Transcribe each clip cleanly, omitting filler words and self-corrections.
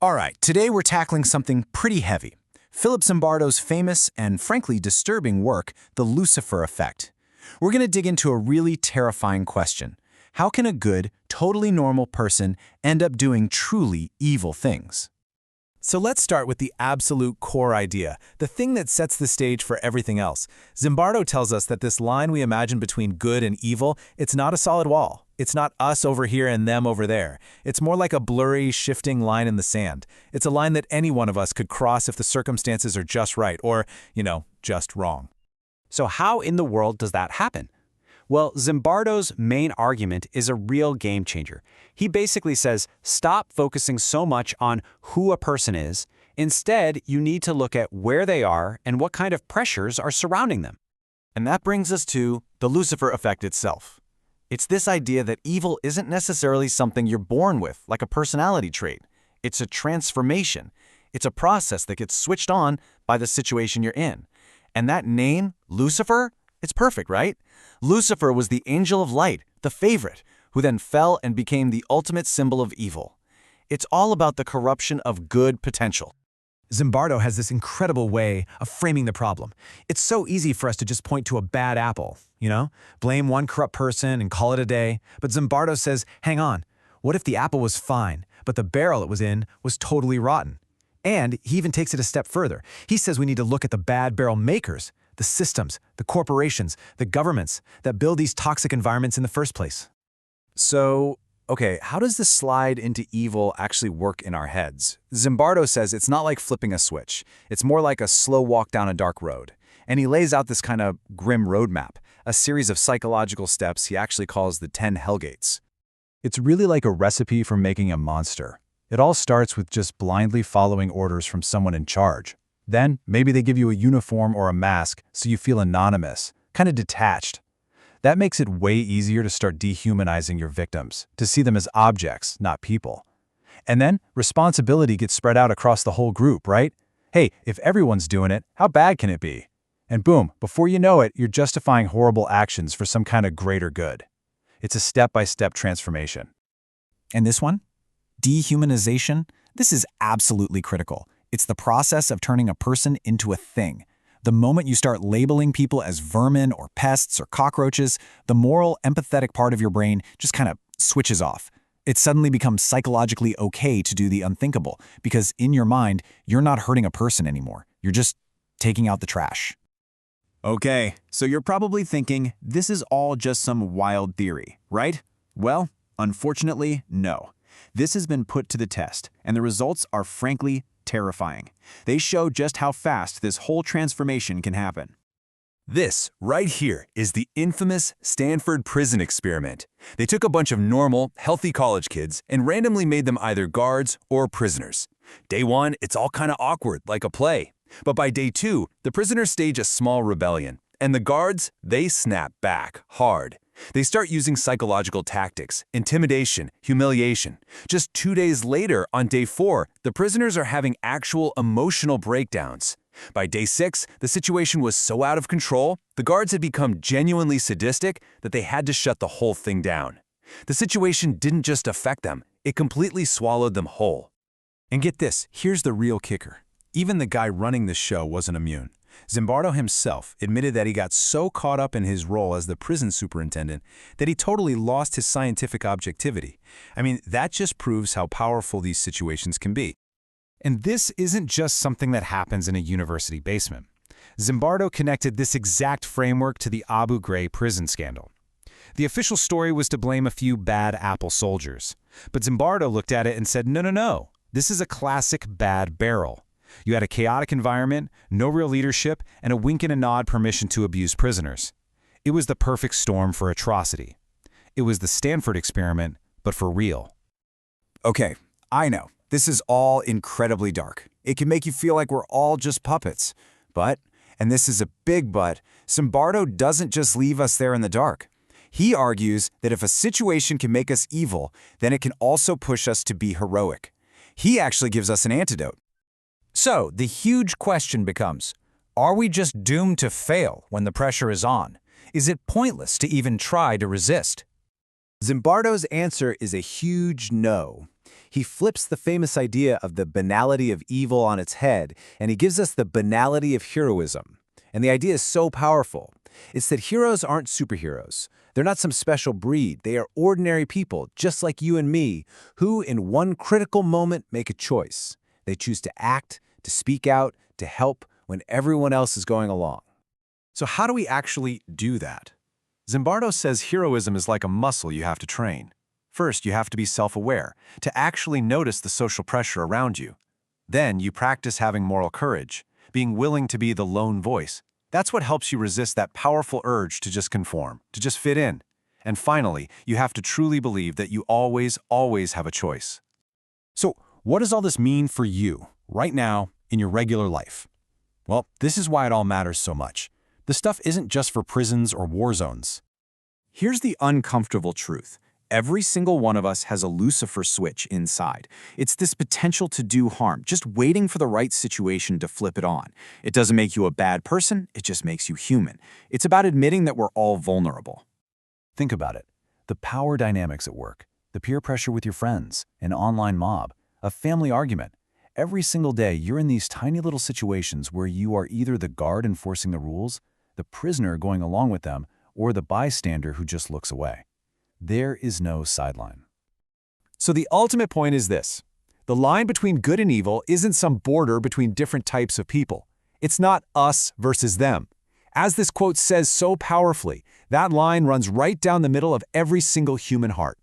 All right, today we're tackling something pretty heavy. Philip Zimbardo's famous and frankly disturbing work, The Lucifer Effect. We're going to dig into a really terrifying question. How can a good, totally normal person end up doing truly evil things? So let's start with the absolute core idea, the thing that sets the stage for everything else. Zimbardo tells us that this line we imagine between good and evil, it's not a solid wall. It's not us over here and them over there. It's more like a blurry, shifting line in the sand. It's a line that any one of us could cross if the circumstances are just right or, just wrong. So how in the world does that happen? Well, Zimbardo's main argument is a real game changer. He basically says, stop focusing so much on who a person is. Instead, you need to look at where they are and what kind of pressures are surrounding them. And that brings us to the Lucifer effect itself. It's this idea that evil isn't necessarily something you're born with, like a personality trait. It's a transformation. It's a process that gets switched on by the situation you're in. And that name, Lucifer, it's perfect, right? Lucifer was the angel of light, the favorite, who then fell and became the ultimate symbol of evil. It's all about the corruption of good potential. Zimbardo has this incredible way of framing the problem. It's so easy for us to just point to a bad apple, blame one corrupt person and call it a day. But Zimbardo says, hang on, what if the apple was fine, but the barrel it was in was totally rotten? And he even takes it a step further. He says we need to look at the bad barrel makers, the systems, the corporations, the governments that build these toxic environments in the first place. So, okay, how does this slide into evil actually work in our heads? Zimbardo says it's not like flipping a switch. It's more like a slow walk down a dark road. And he lays out this kind of grim roadmap, a series of psychological steps he actually calls the 10 Hellgates. It's really like a recipe for making a monster. It all starts with just blindly following orders from someone in charge. Then, maybe they give you a uniform or a mask so you feel anonymous, kind of detached. That makes it way easier to start dehumanizing your victims, to see them as objects, not people. And then, responsibility gets spread out across the whole group, right? Hey, if everyone's doing it, how bad can it be? And boom, before you know it, you're justifying horrible actions for some kind of greater good. It's a step-by-step transformation. And this one? Dehumanization? This is absolutely critical. It's the process of turning a person into a thing. The moment you start labeling people as vermin or pests or cockroaches, the moral, empathetic part of your brain just kind of switches off. It suddenly becomes psychologically okay to do the unthinkable, because in your mind, you're not hurting a person anymore. You're just taking out the trash. Okay, so you're probably thinking, this is all just some wild theory, right? Well, unfortunately, no. This has been put to the test, and the results are frankly terrifying. They show just how fast this whole transformation can happen. This, right here, is the infamous Stanford Prison Experiment. They took a bunch of normal, healthy college kids and randomly made them either guards or prisoners. Day 1, it's all kind of awkward, like a play. But by day 2, the prisoners stage a small rebellion, and the guards, they snap back hard. They start using psychological tactics, intimidation, humiliation. Just 2 days later, on day 4, the prisoners are having actual emotional breakdowns. By day 6, the situation was so out of control, the guards had become genuinely sadistic that they had to shut the whole thing down. The situation didn't just affect them, it completely swallowed them whole. And get this, here's the real kicker. Even the guy running the show wasn't immune. Zimbardo himself admitted that he got so caught up in his role as the prison superintendent that he totally lost his scientific objectivity. I mean, that just proves how powerful these situations can be. And this isn't just something that happens in a university basement. Zimbardo connected this exact framework to the Abu Ghraib prison scandal. The official story was to blame a few bad apple soldiers. But Zimbardo looked at it and said, no, this is a classic bad barrel. You had a chaotic environment, no real leadership, and a wink and a nod permission to abuse prisoners. It was the perfect storm for atrocity. It was the Stanford experiment, but for real. Okay, I know, this is all incredibly dark. It can make you feel like we're all just puppets. But, and this is a big but, Zimbardo doesn't just leave us there in the dark. He argues that if a situation can make us evil, then it can also push us to be heroic. He actually gives us an antidote. So, the huge question becomes, are we just doomed to fail when the pressure is on? Is it pointless to even try to resist? Zimbardo's answer is a huge no. He flips the famous idea of the banality of evil on its head, and he gives us the banality of heroism. And the idea is so powerful. It's that heroes aren't superheroes. They're not some special breed. They are ordinary people, just like you and me, who in one critical moment make a choice. They choose to act, to speak out, to help when everyone else is going along. So how do we actually do that? Zimbardo says heroism is like a muscle you have to train. First, you have to be self-aware, to actually notice the social pressure around you. Then you practice having moral courage, being willing to be the lone voice. That's what helps you resist that powerful urge to just conform, to just fit in. And finally, you have to truly believe that you always have a choice. So, what does all this mean for you, right now, in your regular life? Well, this is why it all matters so much. This stuff isn't just for prisons or war zones. Here's the uncomfortable truth. Every single one of us has a Lucifer switch inside. It's this potential to do harm, just waiting for the right situation to flip it on. It doesn't make you a bad person, it just makes you human. It's about admitting that we're all vulnerable. Think about it. The power dynamics at work, the peer pressure with your friends, an online mob, a family argument. Every single day, you're in these tiny little situations where you are either the guard enforcing the rules, the prisoner going along with them, or the bystander who just looks away. There is no sideline. So the ultimate point is this. The line between good and evil isn't some border between different types of people. It's not us versus them. As this quote says so powerfully, that line runs right down the middle of every single human heart.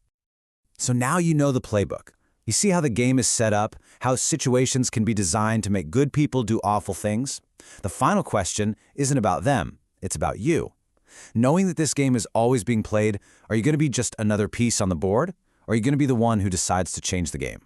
So now you know the playbook. You see how the game is set up, how situations can be designed to make good people do awful things? The final question isn't about them, it's about you. Knowing that this game is always being played, are you going to be just another piece on the board? Or are you going to be the one who decides to change the game?